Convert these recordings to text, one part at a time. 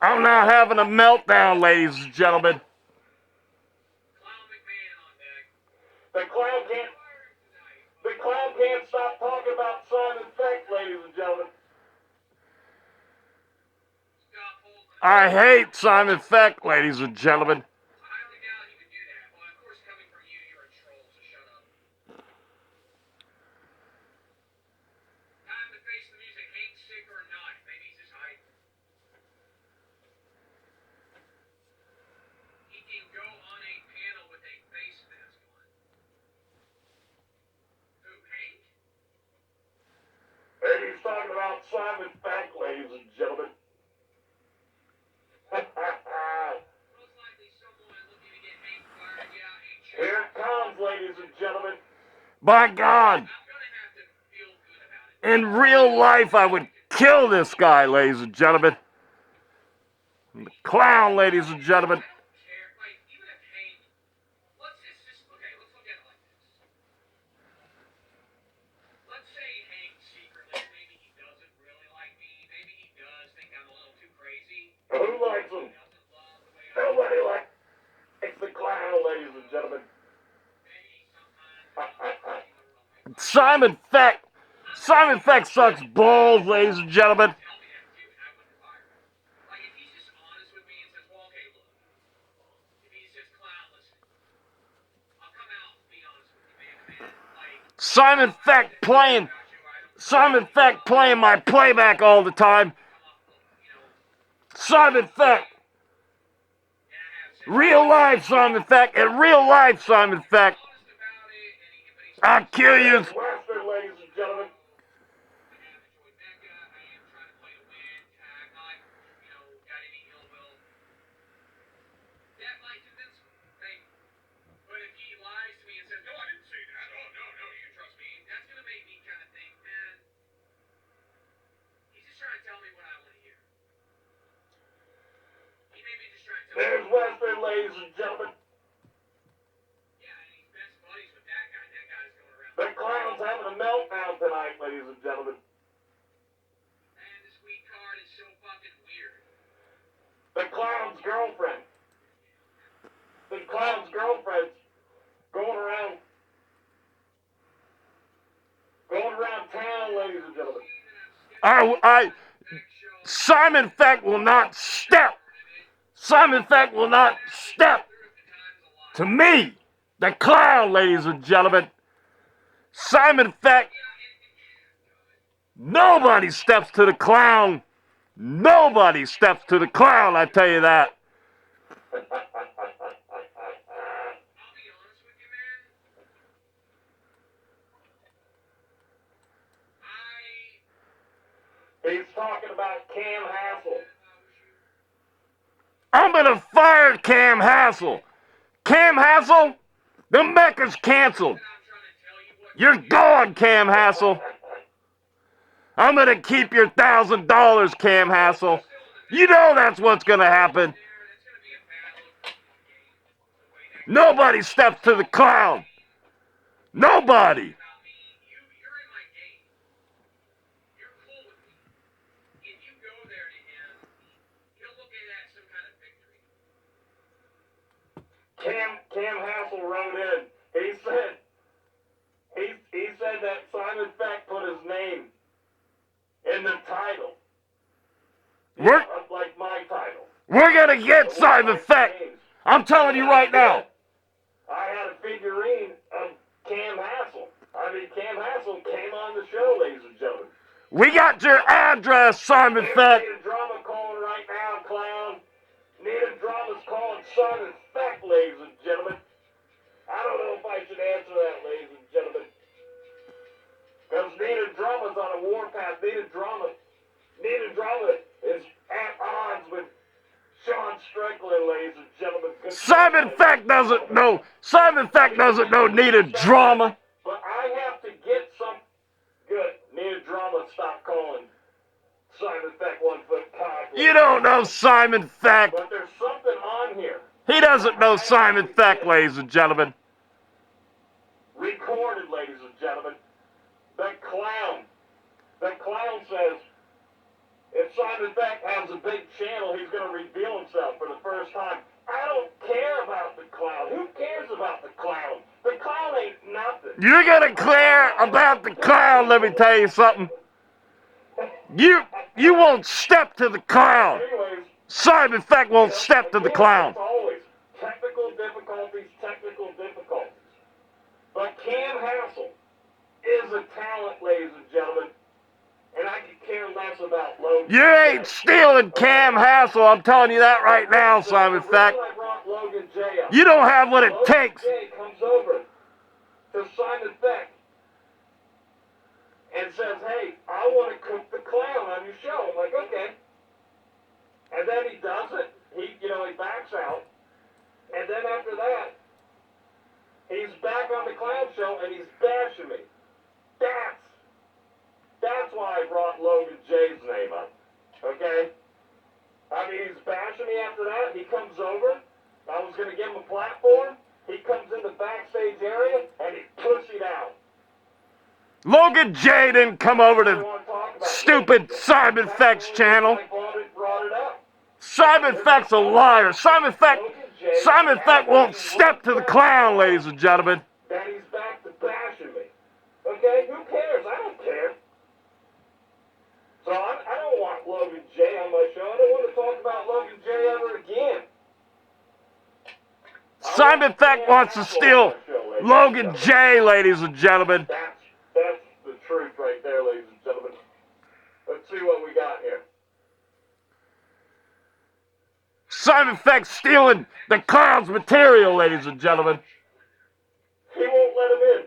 I'm now having a meltdown, ladies and gentlemen. The clown can't stop talking about Simon Feck, ladies and gentlemen. I hate Simon Feck, ladies and gentlemen. And he's talking about Simon Feck, ladies and gentlemen. Here it comes, ladies and gentlemen. By God. In real life, I would kill this guy, ladies and gentlemen. The clown, ladies and gentlemen. Who likes him? Nobody likes the clown, ladies and gentlemen. Simon Feck sucks balls, ladies and gentlemen. Simon Feck playing my playback all the time. Simon Feck. Real life Simon Feck. In real life Simon Feck. I'll kill you. Western, ladies and gentlemen. There's Western, ladies and gentlemen. The clown's having a meltdown tonight, ladies and gentlemen. The clown's girlfriend's going around town, ladies and gentlemen. Simon Feck will not step. Simon Feck will not step to me, the clown, ladies and gentlemen. Simon Feck. Nobody steps to the clown. Nobody steps to the clown, I tell you that. He's talking about Cam Hassel. I'm gonna fire Cam Hassel. Cam Hassel, the Mecca's canceled. You're gone, Cam Hassel. I'm gonna keep your $1,000, Cam Hassel. You know that's what's gonna happen. Nobody steps to the clown. Nobody. Cam Hassel wrote in. He said that Simon Feck put his name in the title. Like my title. We're gonna get Simon Feck. I'm telling you right now. I had a figurine of Cam Hassel. Cam Hassel came on the show, ladies and gentlemen. We got your address, Simon Feck. Need a drama calling right now, clown. Need a drama's calling Simon Feck, ladies and gentlemen. I don't know if I should answer that, ladies and gentlemen. Because Nina Drama's on a warpath. Nina Drama is at odds with Sean Strickland, ladies and gentlemen. Simon Feck doesn't know. Simon Feck doesn't know Nina Drama. But I have to get some good. Nina Drama, stop calling Simon Feck 1 foot cock. You don't know Simon Feck. But there's something on here. He doesn't know Simon Feck, ladies and gentlemen. Recorded, ladies and gentlemen. The clown says if Simon Feck has a big channel, he's going to reveal himself for the first time. I don't care about the clown. Who cares about the clown? The clown ain't nothing. You're gonna care about the clown, let me tell you something. You won't step to the clown. Anyways, Simon Feck won't step to the clown. it's always technical difficulties. But Cam Hassel is a talent, ladies and gentlemen. And I could care less about Logan. You ain't stealing Cam Hassel, I'm telling you that right now, Simon Feck. I brought Logan J up. You don't have what it Logan takes. J comes over to Simon Feck and says, hey, I want to cook the clown on your show. I'm like, okay. And then he does it. He backs out. And then after that, he's back on the clown show and he's bashing me. That's why I brought Logan J's name up. Okay? I mean, he's bashing me after that. He comes over. I was going to give him a platform. He comes in the backstage area and he pussied out. Logan J didn't come over to stupid Simon Feck's channel. Brought it up. Simon Feck's a liar. Simon Feck won't step to the clown, ladies and gentlemen. Then he's back to bashing me. Okay? Who cares? I don't care. So I don't want Logan J on my show. I don't want to talk about Logan J ever again. Simon Feck wants to steal Logan J, ladies and gentlemen. That's the truth right there, ladies and gentlemen. Let's see what we got here. Simon Feck's stealing the clown's material, ladies and gentlemen. He won't let him in.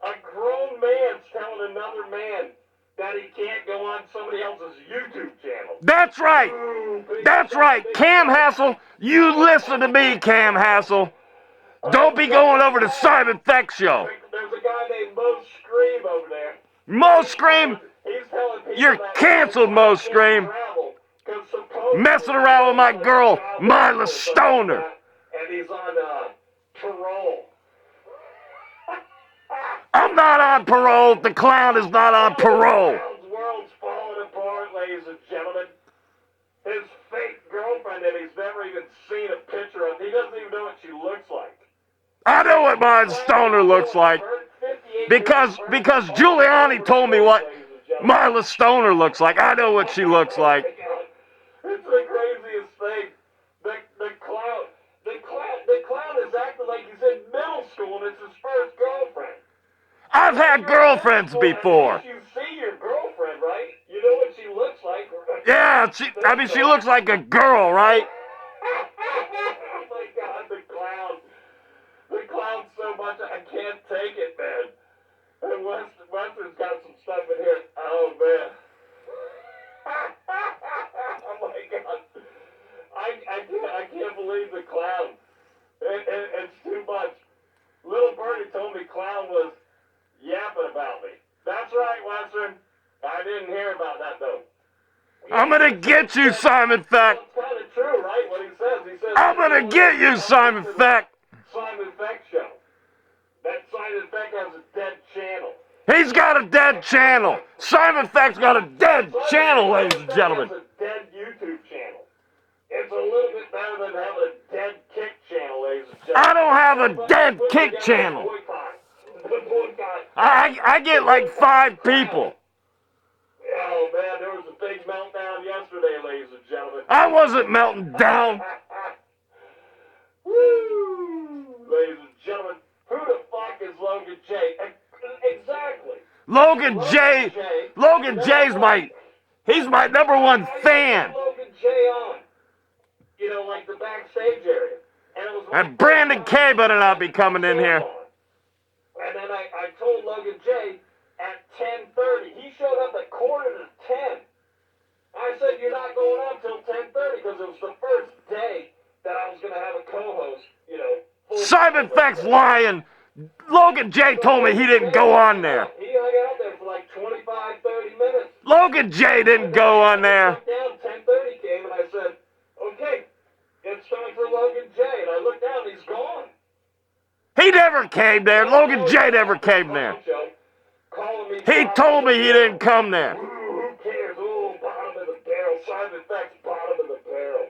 A grown man's telling another man that he can't go on somebody else's YouTube channel. That's right. That's right. Cam Hassel, you listen to me, Cam Hassel. Don't be going over to Simon Feck's show. There's a guy named Mo Scream over there. Mo Scream, He's telling people you're that canceled, Mo Scream. Messing around with my girl, Mila Stoner. And he's on parole. I'm not on parole. The clown is not on parole. The world's falling apart, ladies and gentlemen. His fake girlfriend that he's never even seen a picture of, he doesn't even know what she looks like. I know what Mila Stoner looks like. Because Giuliani told me what Mila Stoner looks like. I know what she looks like. It's the craziest thing. The clown is acting like he's in middle school and it's his first girlfriend. I've had girlfriends before. You see your girlfriend, right? You know what she looks like. Yeah, she looks like a girl, right? Oh my God, the clown. The clown so much, I can't take it, man. And Wester's got some stuff in here. Oh, man. Oh, my God. I can't believe the clown. It's too much. Little Birdie told me clown was yapping about me. That's right, Western. I didn't hear about that, though. I'm gonna get you, Simon Feck. It's kind of true, right? What he says. He says, I'm gonna get you, Simon Feck. Simon Feck show. That Simon Feck has a dead channel. He's got a dead channel. Simon Feck's got a dead channel, ladies and gentlemen. It's a dead YouTube channel. It's a little bit better than having a dead kick channel, ladies and gentlemen. I don't have a dead kick channel. Boycott. I get like 5 people. Oh, man, there was a big meltdown yesterday, ladies and gentlemen. I wasn't melting down. Woo! Ladies and gentlemen, who the fuck is Logan J? Exactly. Logan J's he's my number 1 fan. Logan J on, like the backstage area. And Brandon K better not be coming in here. And then I told Logan J at 10:30. He showed up at 9:45. I said, you're not going on till 10:30 because it was the first day that I was going to have a co-host, Simon Feck's lying. Logan J told me he didn't go on there. He hung out there for like 25, 30 minutes. Logan J didn't go on there. Down, 10:30 came and I said, okay, it's time for Logan J. And I looked down and he's gone. He never came there. Logan J never came there. Call him He told me he didn't come there. Who cares? Oh, bottom of the barrel. Simon Beck's bottom of the barrel.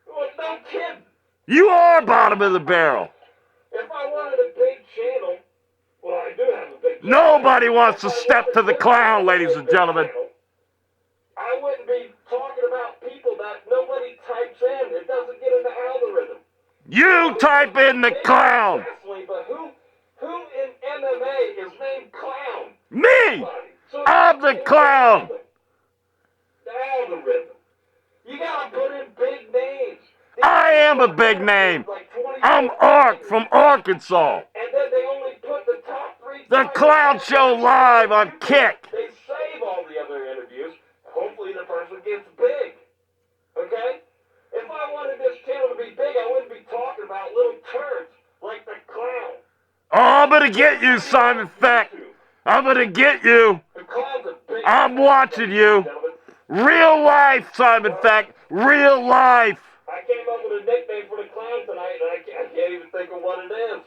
Well, no kidding. You are bottom of the barrel. If I wanted a big channel, well, I do have a big channel. Nobody wants to step to the clown, ladies and gentlemen. I wouldn't be talking about people that nobody types in. It doesn't get in the algorithm. You type in the clown. Wrestling, but who in MMA is named Clown? Me. I'm the clown. The algorithm. You gotta put in big names. I am a big name. I'm Ark from Arkansas. And then they only put the top 3. The Clown Show Live on Kick. They save all the other interviews. Hopefully the person gets big. Okay? If I wanted this channel to be big, I wouldn't be talking about little turds like the clown. Oh, I'm gonna get you, Simon Feck. I'm gonna get you. The clown's a big I'm watching you. gentlemen. Real life, Simon Feck. Real life. I came up with a nickname for the clown tonight, and I can't even think of what it is.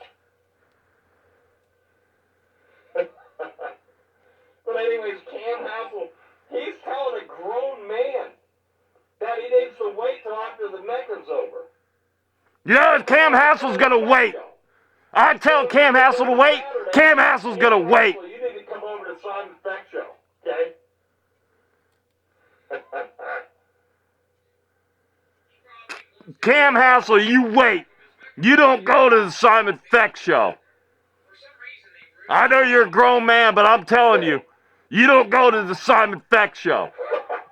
But anyways, Cam Hassel, he's telling a grown man that he needs to wait till after the Mecca's over. You know, Cam Hassel's gonna wait. I tell Cam Hassel to wait. Cam Hassel's gonna wait. You need to come over to Simon Beck show, okay? Cam Hassel, you wait. You don't go to the Simon Feck show. I know you're a grown man, but I'm telling you, you don't go to the Simon Feck show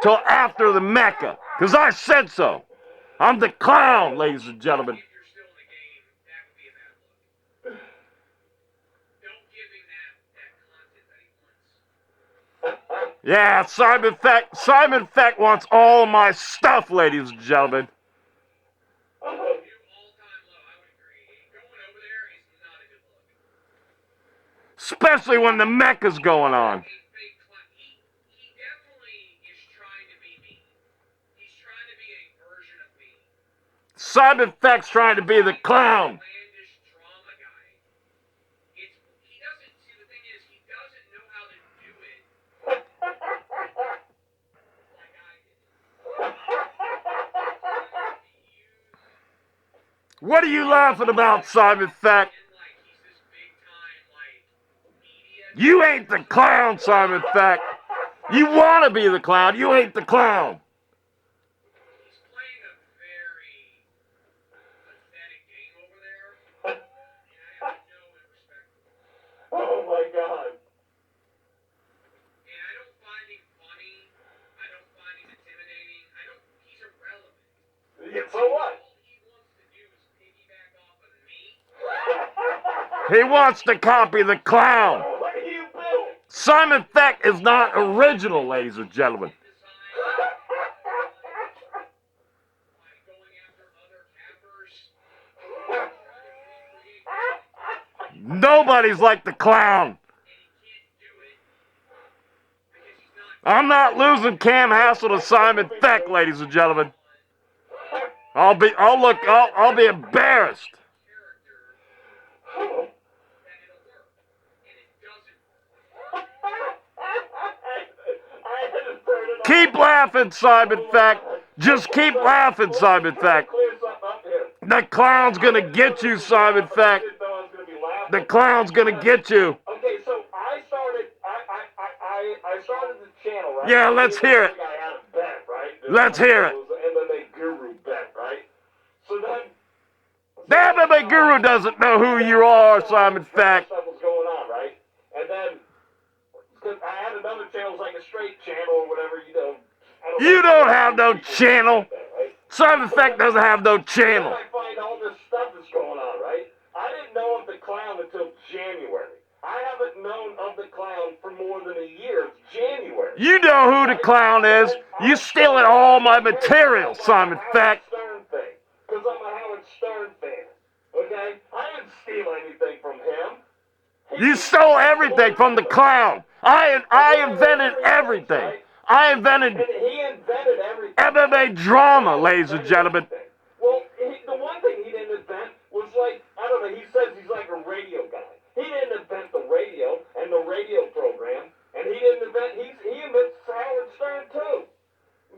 till after the Mecca, because I said so. I'm the clown, ladies and gentlemen. Yeah, Simon Feck wants all of my stuff, ladies and gentlemen. Especially when the Mecca's going on. Simon Feck's trying to be the clown. What are you laughing about, Simon Feck? You ain't the clown, Simon Feck. You want to be the clown. You ain't the clown. He's playing a very pathetic game over there. And I have no respect for him. Oh my God. And I don't find him funny. I don't find him intimidating. He's irrelevant. Yeah, so what? All he wants to do is piggyback off of me. He wants to copy the clown. What are you building? Simon Feck is not original, ladies and gentlemen. Nobody's like the clown. I'm not losing Cam Hassel to Simon Feck, ladies and gentlemen. I'll be embarrassed. Keep laughing, Simon Feck. Just keep laughing, Simon Feck. The clown's gonna get you, Simon Feck. The clown's gonna get you. Okay, so I started the channel, right? Yeah, let's hear it. I had a bet, right? Let's hear it. The MMA guru bet, right? So then The MMA guru doesn't know who you are, Simon Feck. stuff was going on, right? And then cause I had another channel, it was like a straight channel or whatever, you know. You don't have no channel. Right? Simon Feck doesn't have no Then channel. I find all this stuff that's going on, right? I didn't know of the clown until January. I haven't known of the clown for more than a year. It's January. You know who the clown is. You stealing all my material, Simon Feck. Because I'm a Howard Stern fan. Okay? I didn't steal anything from him. You stole everything from the clown. I invented everything. I invented And he invented everything. MMA drama, ladies and gentlemen. Well, the one thing he didn't invent was like, I don't know, he says he's like a radio guy. He didn't invent the radio and the radio program. didn't invent, he invents Howard Stern too.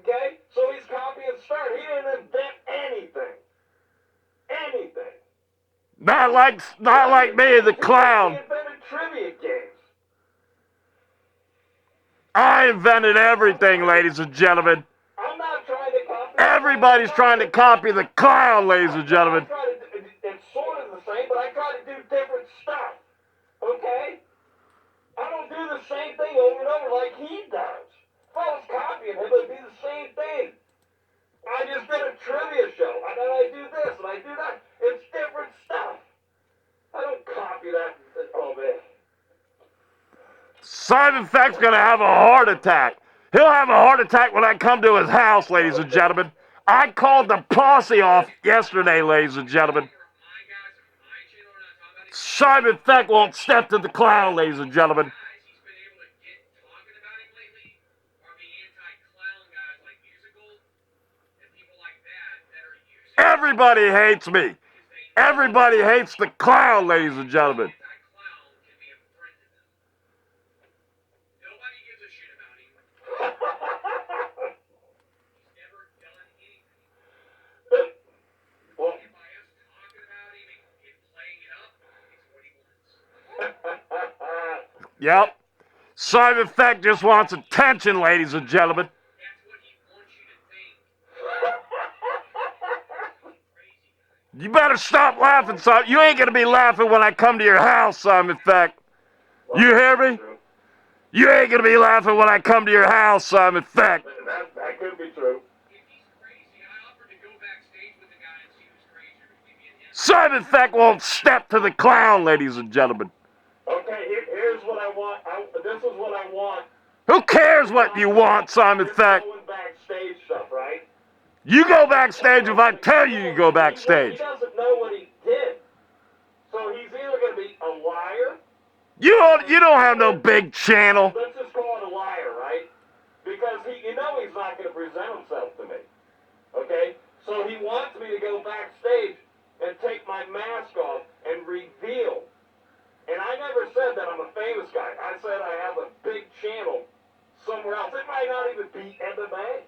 Okay? So he's copying Stern. He didn't invent anything. Anything. Not like me, the clown. He invented trivia games. I invented everything, ladies and gentlemen. I'm not trying to copy. Everybody's trying to copy the clown, ladies and gentlemen. It's sort of the same, but I try to do different stuff. Okay? I don't do the same thing over and over like he does. If I was copying him, it would be the same thing. I just did a trivia show, and then I do this, and I do that. It's different stuff. I don't copy that. Oh, man. Simon Feck's gonna have a heart attack. He'll have a heart attack when I come to his house, ladies and gentlemen. I called the posse off yesterday, ladies and gentlemen. Simon Feck won't step to the clown, ladies and gentlemen. Everybody hates me. Everybody hates the clown, ladies and gentlemen. Yep. Simon Feck just wants attention, ladies and gentlemen. You better stop laughing, Simon. You ain't gonna be laughing when I come to your house, Simon Feck. You hear me? You ain't gonna be laughing when I come to your house, Simon Feck. That could be true. Simon Feck won't step to the clown, ladies and gentlemen. Okay, here's what I want. This is what I want. Who cares what you want, Simon Feck? Going backstage stuff, right? You go backstage if I tell you go backstage. He doesn't know what he did. So he's either going to be a liar. You don't have no big channel. Let's just call it a liar, right? Because he's not going to present himself to me. Okay? So he wants me to go backstage and take my mask off and reveal. And I never said that I'm a famous guy. I said I have a big channel somewhere else. It might not even be MMA.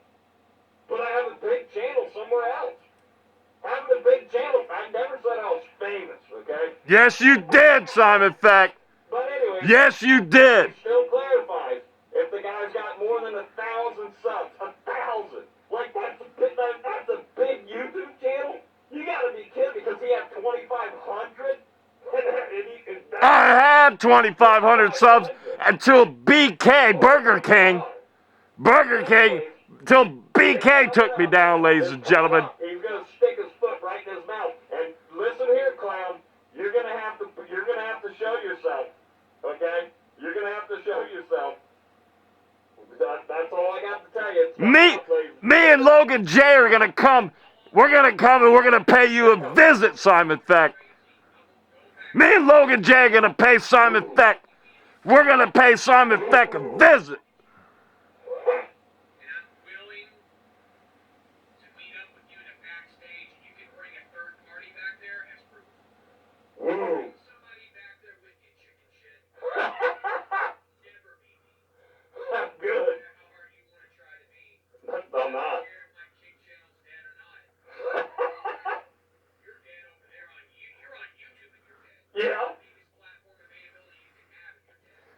But I have a big channel somewhere else. Having a big channel, I never said I was famous, okay? Yes, you did, Simon Feck. But anyway. Yes, you did. It still clarifies if the guy's got more than 1,000 subs. 1,000. Like, that's a big YouTube channel? You gotta be kidding, because he had 2,500? I had 2,500 subs until Burger King, till BK took me down, ladies and gentlemen. He's gonna stick his foot right in his mouth. And listen here, clown, you're gonna have to show yourself. Okay? You're gonna have to show yourself. That's all I got to tell you. Me and Logan J are gonna come. We're gonna come and we're gonna pay you a visit, Simon Feck. Me and Logan J are gonna pay Simon Feck. We're gonna pay Simon Feck a visit. Good. I'm not. Yeah.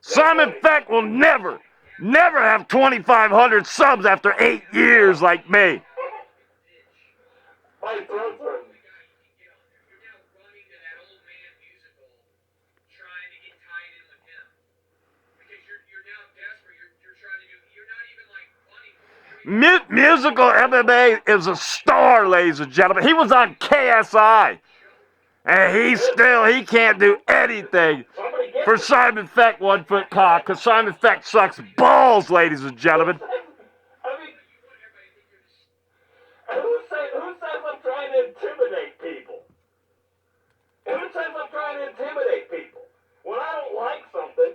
Simon Feck will never have 2,500 subs after 8 years like me. My throat's hurting. Musical MMA is a star, ladies and gentlemen. He was on KSI. And he can't do anything for Simon Feck 1 foot cock, because Simon Feck sucks balls, ladies and gentlemen. I mean, who says I'm trying to intimidate people? Who says I'm trying to intimidate people? When I don't like something,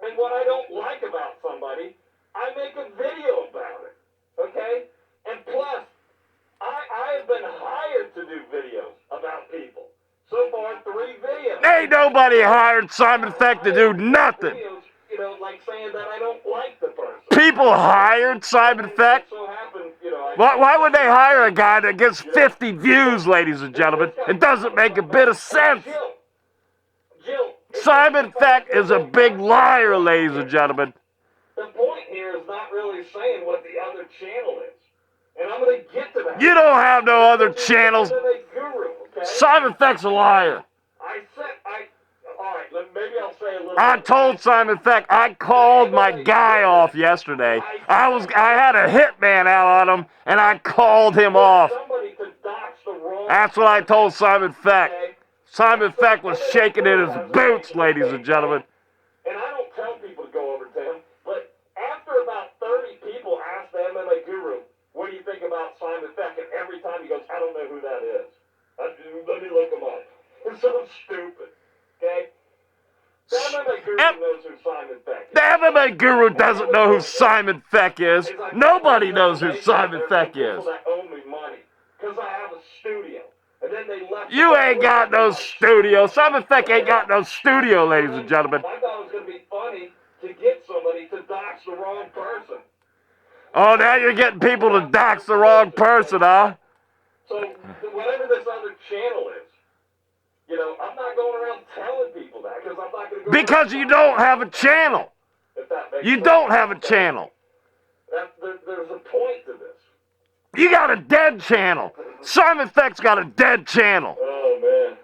and what I don't like about somebody, I make a video about it, okay? And plus, I have been hired to do videos about people. So far, 3 videos. Ain't nobody hired Simon Feck to do nothing. Videos, like saying that I don't people hired Simon Feck? So happened, you know, Why would they hire a guy that gets 50 views, ladies and gentlemen? It doesn't make a bit of sense. Jill, Simon Feck is a big liar, ladies and gentlemen. the point here is not really saying what the other channel is. And I'm going to get to that. You don't have no other channels. Guru, okay? Simon Feck's a liar. All right, maybe I'll say a little I told Simon Feck, I called my guy off yesterday. I had a hitman out on him, and I called him off. Somebody to dox the wrong. That's what I told Simon Feck. Simon Feck was shaking in his boots, ladies and gentlemen. And I don't tell people to go over to him, but after about 30 people ask the MMA Guru, what do you think about Simon Feck? And every time he goes, I don't know who that is. Let me look him up. It's so stupid. Okay? The MMA Guru knows who Simon Feck is. The MMA Guru doesn't know who Simon Feck is. Nobody knows who Simon Feck is. People that owe me money because I have a studio. And then they left. You ain't got no studio. Simon Feck ain't got no studio, ladies and gentlemen. I thought it was going to be funny to get somebody to dox the wrong person. Oh, now you're getting people to dox the wrong person, huh? So whatever this other channel is, you know, I'm not going around telling people that because I'm not going to go. Because you don't have a channel. If that makes You sense. don't have a channel. There's a point to this. You got a dead channel. Simon Feck's got a dead channel. Oh, man.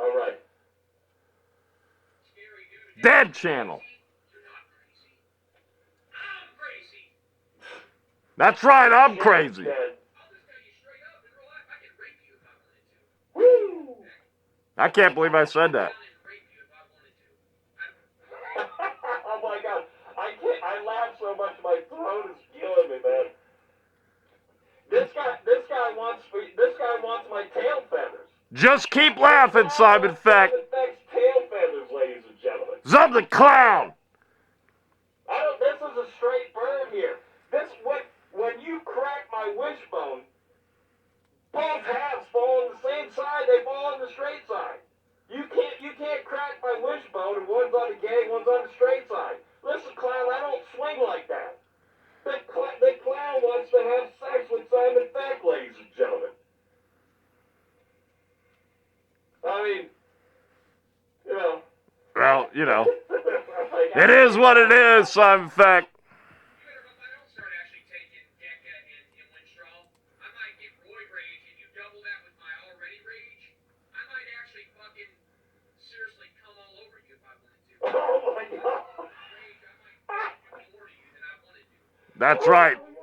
All right. Dead channel. That's right, I'm crazy. Woo! I can't believe I said that. Oh my God! I laugh so much my throat is killing me, man. This guy wants my tail feathers. Just keep laughing, Simon Feck. Simon Feck's tail feathers, ladies and gentlemen. I'm the clown. This is a straight bird here. When you crack my wishbone, both halves fall on the same side. They fall on the straight side. You can't crack my wishbone and one's on the gay, one's on the straight side. Listen, clown, I don't swing like that. The clown wants to have sex with Simon Feck, ladies and gentlemen. I mean, you know. Well, you know. It is what it is, Simon Feck. Oh my God. That's right. I'll go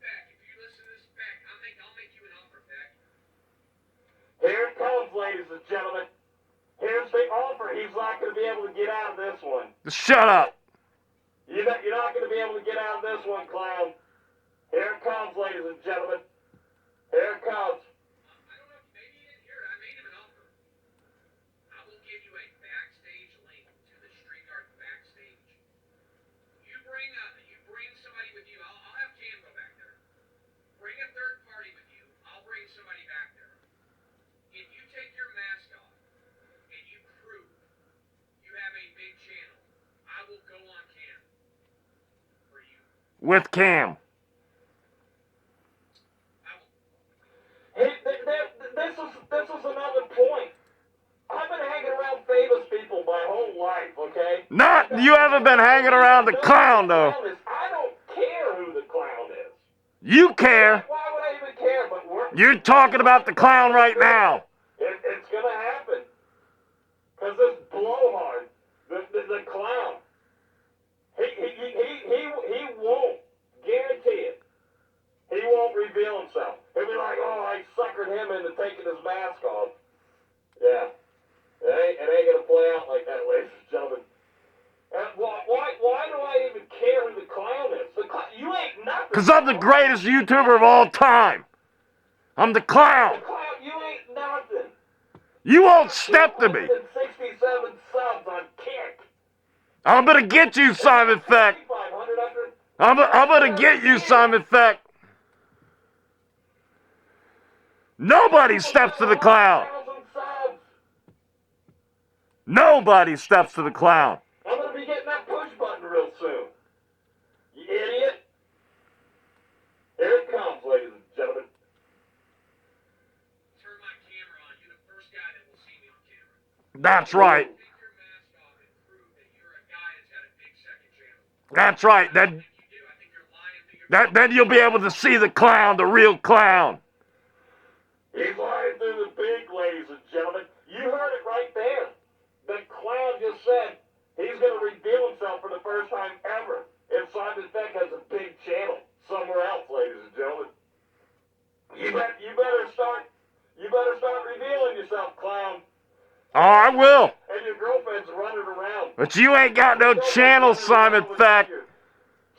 back. If you listen to this back, I'll make you an offer back. Here it comes, ladies and gentlemen. Here's the offer. He's not going to be able to get out of this one. Just shut up. You're not going to be able to get out of this one, clown. Here it comes, ladies and gentlemen. Here it comes. I don't know. Maybe you didn't hear it. I made him an offer. I will give you a backstage link to the Street Art backstage. You bring somebody with you. I'll have Cam go back there. Bring a third party with you. I'll bring somebody back there. If you take your mask off and you prove you have a big channel, I will go on Cam for you. With Cam. Hey, this is another point. I've been hanging around famous people my whole life, okay? You haven't been hanging around the clown, though. I don't care who the clown is. You care. Why would I even care? But You're talking about the clown right now. It's going to happen. Because this blowhard, the clown, he won't, guarantee it, he won't reveal himself. He'll be like, oh, I suckered him into taking his mask off. Yeah. It ain't going to play out like that, ladies and gentlemen. And why do I even care who the clown is? You ain't nothing. Because I'm the greatest YouTuber of all time. I'm the clown. The clown, you ain't nothing. You won't step to me. 267 subs on Kick. I'm going to get you, Simon Feck. 500 under. I'm going to get you, Simon Feck. Nobody steps to the clown. Nobody steps to the clown. I'm going to be getting that push button real soon. You idiot. Here it comes, ladies and gentlemen. Turn my camera on. You're the first guy that will see me on camera. That's right. Take your mask off and prove that you're a guy that's got a big second channel. That's right. I think you do. I think you're lying to your Then you'll be able to see the clown, the real clown. He's lying through the pig, ladies and gentlemen. You heard it right there. The clown just said he's going to reveal himself for the first time ever. And Simon Beck has a big channel somewhere else, ladies and gentlemen. You better start revealing yourself, clown. Oh, I will. And your girlfriend's running around. But you ain't got no channel, Simon Beck.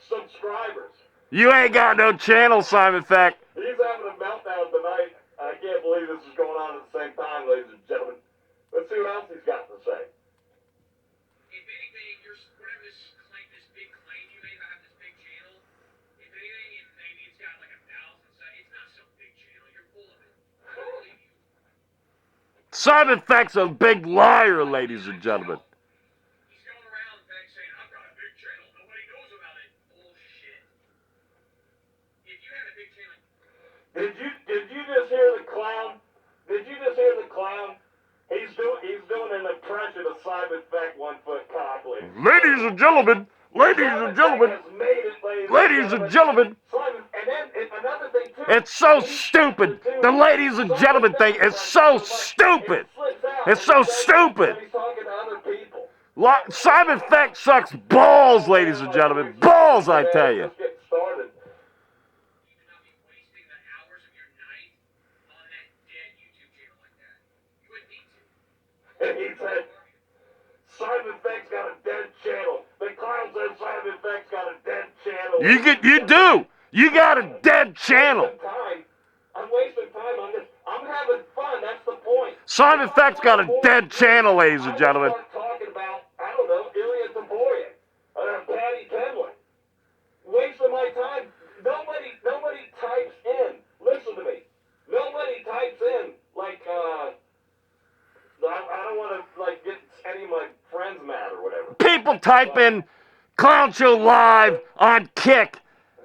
Subscribers. You ain't got no channel, Simon Beck. He's having a meltdown tonight. I can't believe this is going on at the same time, ladies and gentlemen. Let's see what else he's got to say. If anything, whatever this big claim you made about this big channel, if anything, maybe it's got like 1,000 subs. It's not some big channel. You're full of it. I don't believe you. Simon Beck's a big liar, ladies and gentlemen. He's going around back saying, I've got a big channel. Nobody knows about it. Bullshit. If you had a big channel. Did you just hear the clown? Did you just hear the clown? He's doing an impression of Simon Beck, 1 foot cockly. Ladies and gentlemen, ladies and gentlemen, ladies and gentlemen. Simon, and then another thing too. It's so stupid. The ladies and gentlemen thing is so stupid. It's so stupid. He's talking to other people. Simon Beck sucks balls, ladies and gentlemen. Balls, I tell you. Let's get started. You should not be wasting the hours of your night on that dead YouTube channel like that. You wouldn't need to. And he said, Simon Beck's got a dead channel. The clown said Simon Beck's got a dead channel. You do. You got a dead channel. I'm wasting time on this. I'm having fun. That's the point. Simon Beck's got a dead channel, ladies and gentlemen. I'm talking about, I don't know, Ilya Taboyan, Patty Penland. Wasting my time. Nobody types in. Listen to me. Nobody types in like, I don't want to like get any of my friends mad or whatever. People type in ClownShowLive on Kick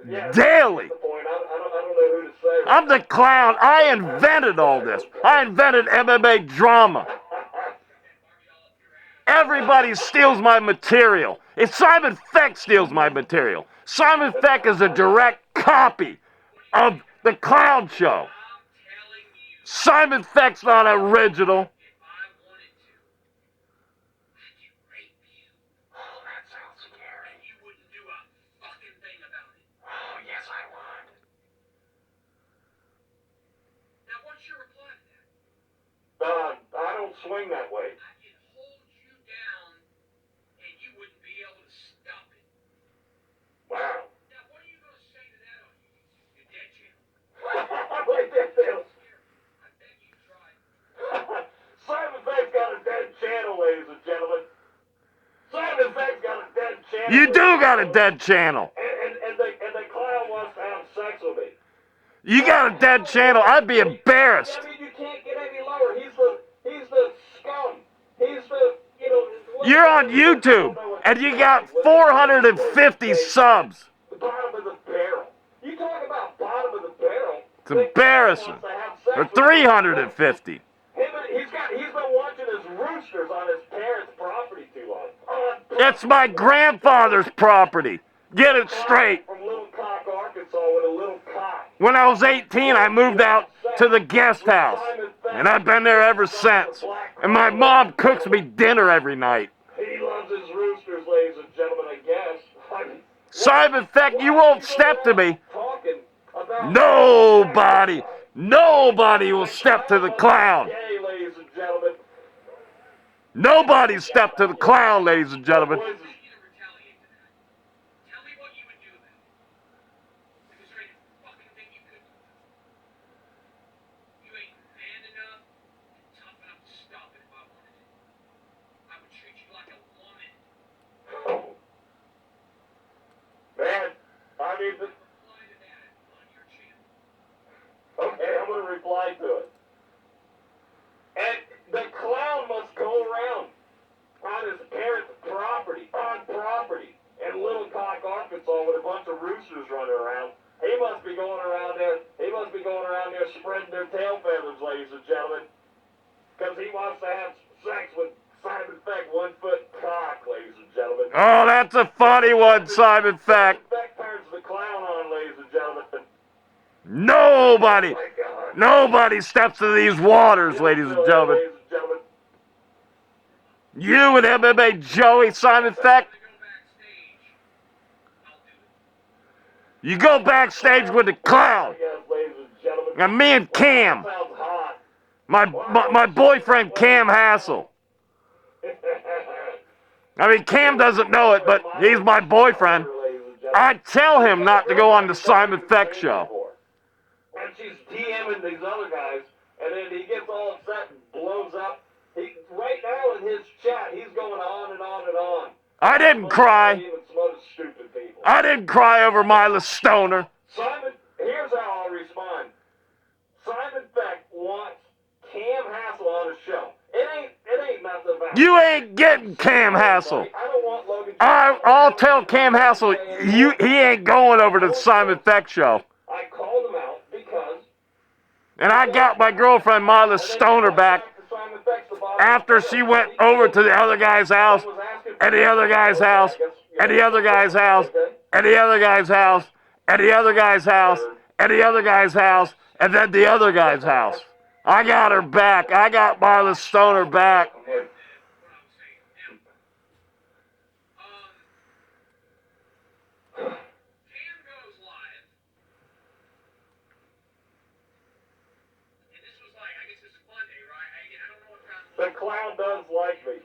daily. That's the point. I don't know who to say. I'm the clown. I invented all this. I invented MMA drama. Everybody steals my material. If Simon Beck steals my material, Simon Beck is a direct copy of the Clown Show. Simon Beck's not original. I don't swing that way. I can hold you down and you wouldn't be able to stop it. Wow. Now, what are you going to say to that on your dead channel? Like that feels. I bet you tried. Simon Beck's got a dead channel, ladies and gentlemen. Simon Beck's got a dead channel. You do got a dead channel. And the clown wants to have sex with me. You got a dead channel. I'd be embarrassed. I mean, you can't get any lower. He's the scum. He's the, You're on YouTube, and you got 450 subs. The bottom of the barrel. You talk about bottom of the barrel. It's embarrassing. Or 350. He's been watching his roosters on his parents' property too long. It's my grandfather's property. Get it straight. From Little Cock, Arkansas, with a little cock. When I was 18, I moved out to the guest house, and I've been there ever since. And my mom cooks me dinner every night. He loves his roosters, ladies and gentlemen, I guess. Simon Beck, you won't step to me. Talking about Nobody will step to the clown. Hey, ladies and gentlemen. Nobody step to the clown, ladies and gentlemen. I need to retaliate to that. Tell me what you would do then. If there ain't a fucking thing you could do. You ain't man enough and tough enough to stop it if I wanted to. I would treat you like a woman. Oh. Man, I need to. Reply to that on your channel. Okay, I'm going to reply to it. And the clown must go around their tail feathers, ladies and gentlemen. Because he wants to have sex with Simon Feck, 1 foot cock, ladies and gentlemen. Oh, that's a funny one, Simon Feck. Simon Feck turns the clown on, ladies and gentlemen. Nobody, Oh my God. nobody steps to these waters, ladies and gentlemen. Ladies and gentlemen. You and MMA Joey, Simon Feck, you go backstage with the clown. Yes, ladies and gentlemen. And me and Cam, Sounds hot. my boyfriend Cam Hassel. I mean, Cam doesn't know it, but he's my boyfriend. I tell him not to go on the Simon Feck show. And she's DMing these other guys, and then he gets all upset and blows up. Right now in his chat, he's going on and on and on. I didn't cry. Even some other stupid people. I didn't cry over Mila Stoner. Simon, here's how I'll respond. Simon Feck wants Cam Hassel on his show. It ain't nothing about You ain't getting Cam Hassel. I don't want Logan. I'll tell Cam Hassel he ain't going over to the Simon Feck show. I called him out because. And I got my girlfriend Mila Stoner back after she went over to the other guy's house, and the other guy's house, and the other guy's house, and the other guy's house, and the other guy's house, and the other guy's house, and then the other guy's house. I got her back. I got Mila Stoner back. The clown does like me.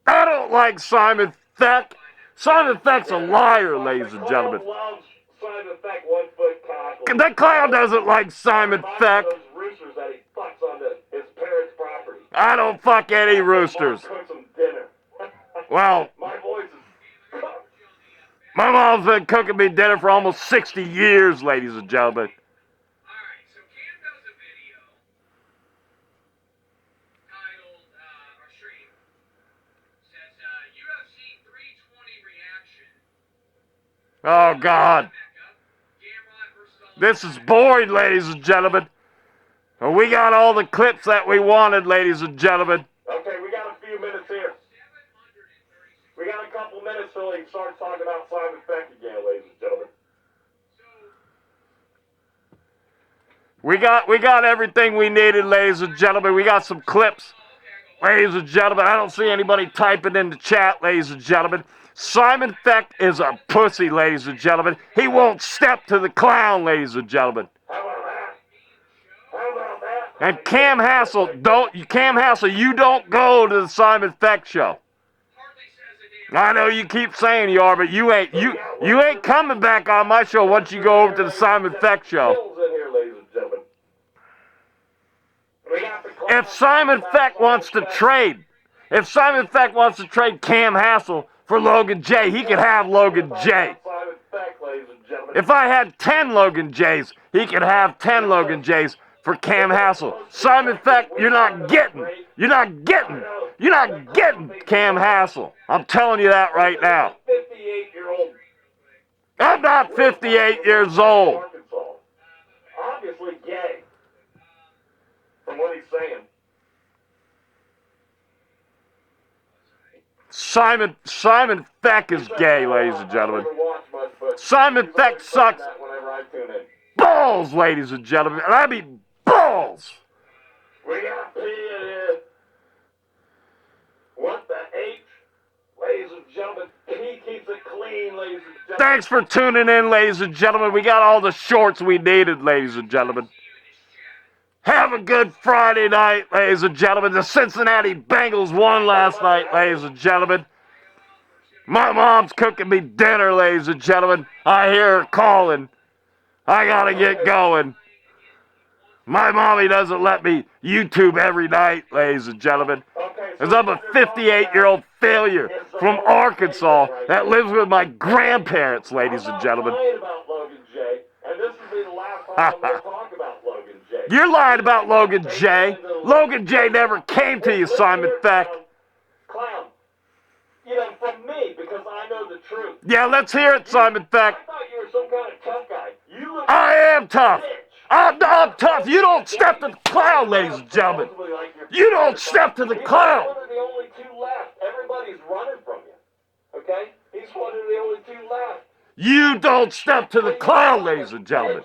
I don't like Simon Feck. Simon Feck's a liar, ladies and gentlemen. The clown loves Simon Feck, 1 foot cock. The clown doesn't like Simon Feck. Those roosters that he fucks on his parents' property. I don't fuck any roosters. Mom cooks him dinner. Well, My voice is. my mom's been cooking me dinner for almost 60 years, ladies and gentlemen. Alright, so Cam does a video titled, or stream, says, UFC 320 reaction. Oh, God. This is boring, ladies and gentlemen. And we got all the clips that we wanted, ladies and gentlemen. Okay, we got a few minutes here. We got a couple minutes till he starts talking about Simon Feck again, ladies and gentlemen. We got everything we needed, ladies and gentlemen. We got some clips, ladies and gentlemen. I don't see anybody typing in the chat, ladies and gentlemen. Simon Feck is a pussy, ladies and gentlemen. He won't step to the clown, ladies and gentlemen. How about that? How about that? And Cam Hassel, you don't go to the Simon Feck show. I know you keep saying you are, but you ain't coming back on my show once you go over to the Simon Feck show. Bill's in here, ladies and gentlemen. We got the clown. If Simon Feck wants to trade Cam Hassel for Logan J, he could have Logan J. Simon Feck, ladies and gentlemen. If I had 10 Logan J's, he could have 10 Logan J's for Cam Hassel. Simon Feck, you're not getting Cam Hassel. I'm telling you that right now. 58-year-old. I'm not 58 years old. Arkansas. Obviously gay. From what he's saying. Simon Feck is gay, ladies and gentlemen. Simon Feck sucks Whenever I tune in. balls, ladies and gentlemen. And I mean balls. We got P in here. What the H? Ladies and gentlemen, P keeps it clean, ladies and gentlemen. Thanks for tuning in, ladies and gentlemen. We got all the shorts we needed, ladies and gentlemen. Have a good Friday night, ladies and gentlemen. The Cincinnati Bengals won last night, ladies and gentlemen. My mom's cooking me dinner, ladies and gentlemen. I hear her calling. I gotta get going. My mommy doesn't let me YouTube every night, ladies and gentlemen. Because I'm a 58-year-old failure from Arkansas that lives with my grandparents, ladies and gentlemen. I'm lying about Logan J, and this will be the last time I'm going to talk about Logan J. You're lying about Logan J. Logan J never came to you, Simon Feck. Clown. You know, from me, because I know the truth. Yeah, let's hear it, Simon Feck. I thought you were some kind of tough guy. You look I am tough. bitch. I'm tough. You don't step to the clown, ladies and gentlemen. You don't step to the clown. He's one of the only two left. Everybody's running from you. Okay? He's one of the only two left. You don't step to the clown, ladies and gentlemen.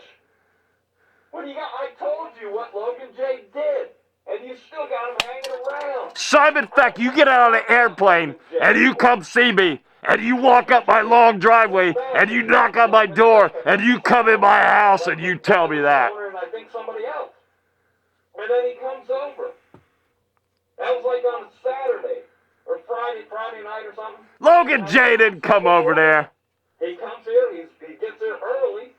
What do you got? I told you what Logan J did, and you still got him hanging around. Simon Feck, you get out of the airplane and you come see me, and you walk up my long driveway and you knock on my door and you come in my house and you tell me that. I think somebody else. And then he comes over. That was like on a Saturday or Friday night or something. Logan J didn't come over there. He comes here, he gets here early.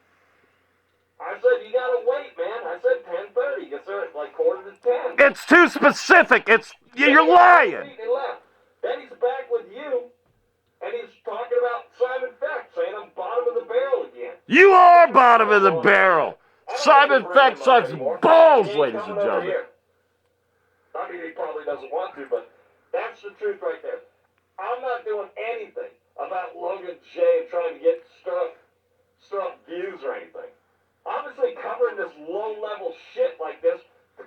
I said, you gotta wait, man. I said 10:30. He gets there at like 9:45. It's too specific. You're lying. He left. Then he's back with you, and he's talking about Simon Feck, saying I'm bottom of the barrel again. You are bottom of the barrel. Simon Feck sucks balls, ladies and gentlemen. I mean, he probably doesn't want to, but that's the truth right there. I'm not doing anything about Logan J trying to get stir up views or anything. Obviously, covering this low-level shit like this,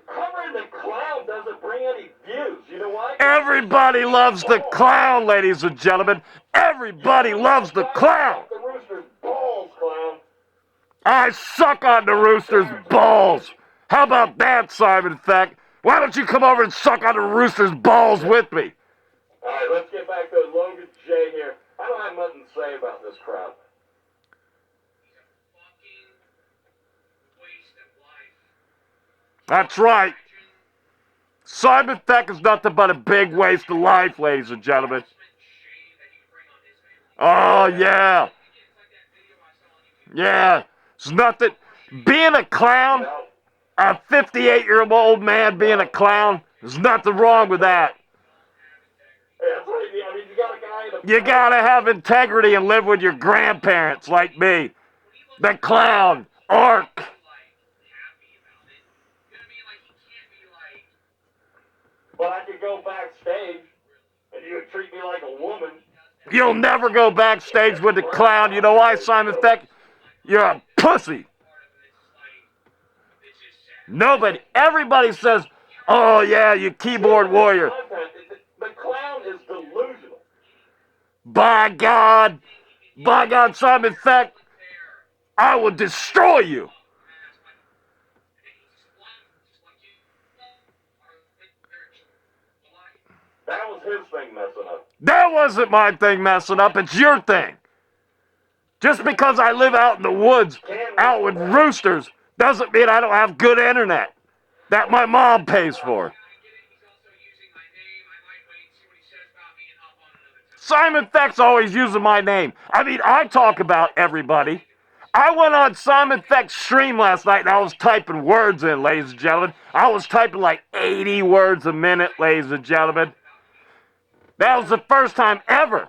covering the clown doesn't bring any views. You know why? Everybody loves the clown, ladies and gentlemen. Everybody loves the clown. The rooster's balls, clown. I suck on the rooster's balls. How about that, Simon Feck? Why don't you come over and suck on the rooster's balls with me? All right, let's get back to Logan J here. I don't have nothing to say about this crowd. That's right. Simon Feck is nothing but a big waste of life, ladies and gentlemen. Oh, yeah. Yeah. It's nothing. Being a clown, a 58-year-old man being a clown, there's nothing wrong with that. You gotta have integrity and live with your grandparents like me. The clown, ARKIE. But I could go backstage, and you would treat me like a woman. You'll never go backstage with the clown. You know why, Simon Feck? You're a pussy. Nobody, everybody says, oh yeah, you keyboard warrior. The clown is delusional. By God, Simon Feck, I will destroy you. That was his thing messing up. That wasn't my thing messing up. It's your thing. Just because I live out in the woods, out with roosters, doesn't mean I don't have good internet that my mom pays for. Simon Feck's always using my name. I mean, I talk about everybody. I went on Simon Feck's stream last night and I was typing words in, ladies and gentlemen. I was typing like 80 words a minute, ladies and gentlemen. That was the first time ever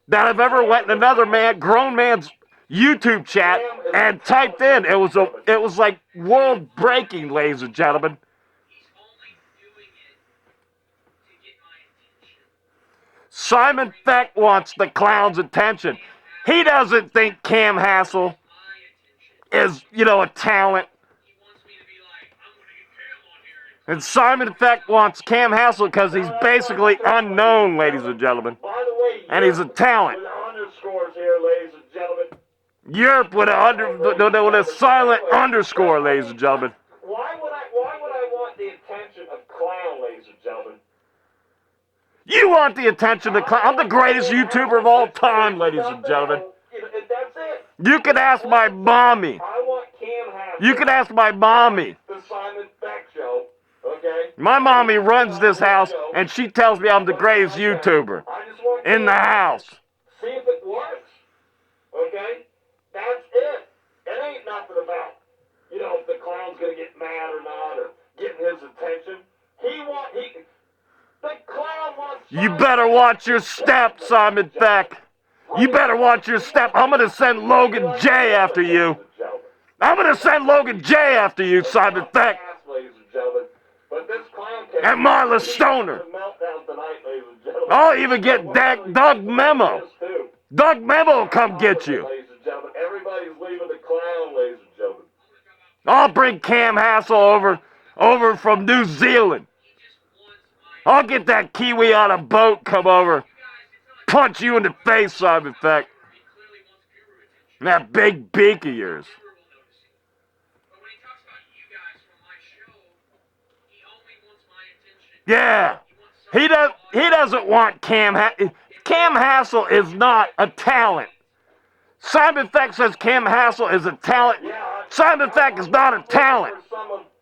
that I've ever went in another grown man's YouTube chat and typed in. It was like world breaking, ladies and gentlemen. Simon Feck wants the clown's attention. He doesn't think Cam Hassel is, a talent. And Simon Feck wants Cam Hassel because he's basically unknown, ladies and gentlemen. By the way, And he's a talent. with underscores here, ladies and gentlemen. Europe with a silent underscore, ladies and gentlemen. Why would I want the attention of clown, ladies and gentlemen? You want the attention of clown. I'm the greatest YouTuber of all time, ladies and gentlemen. That's it. You can ask my mommy. I want Cam Hassel. You can ask my mommy. The Simon Feck show, okay? My mommy runs this house, and she tells me I'm the greatest YouTuber I just want in the house. See if it works, okay? That's it. It ain't nothing about, if the clown's gonna get mad or not, or getting his attention. The clown wants. You better watch your step, Simon Feck. You better watch your step. I'm going to send Logan J after you. I'm going to send Logan J after you, Simon Feck. And Marla Stoner. I'll even get Doug Memo. Doug Memo will come get you. Everybody's leaving the clown, ladies and gentlemen. I'll bring Cam Hassel over from New Zealand. I'll get that Kiwi on a boat, come over, punch you in the face, Simon Feck. And that big beak of yours. Yeah. He doesn't want Cam Hassel is not a talent. Simon Feck says Cam Hassel is a talent. Simon Feck is not a talent.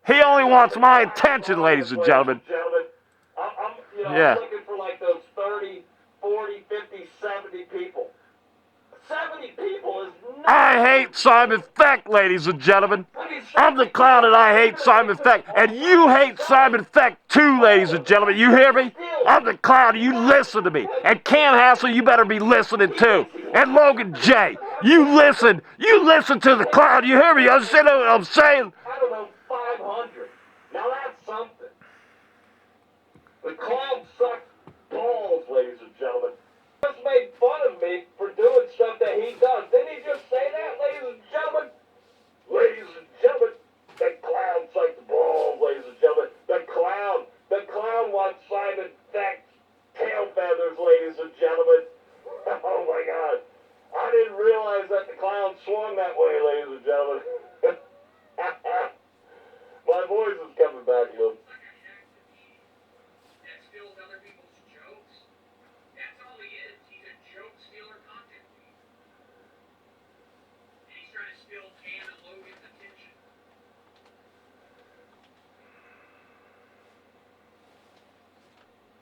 He only wants my attention, ladies and gentlemen. I'm looking for like those 30, 40, 50, 70 people. 70 people is nuts. I hate Simon Feck, ladies and gentlemen. I'm the clown and I hate Simon Feck. And you hate Simon Feck too, ladies and gentlemen. You hear me? I'm the clown and you listen to me. And Cam Hassel, you better be listening too. And Logan J, you listen to the clown. You hear me? You understand what I'm saying? I don't know, 500. Now that's something. The clown sucks balls, ladies and gentlemen. Just made fun of me for doing stuff that he does. Didn't he just say that, ladies and gentlemen? Ladies and gentlemen, that clown sucks balls, ladies and gentlemen. The clown wants Simon Feck's tail feathers, ladies and gentlemen.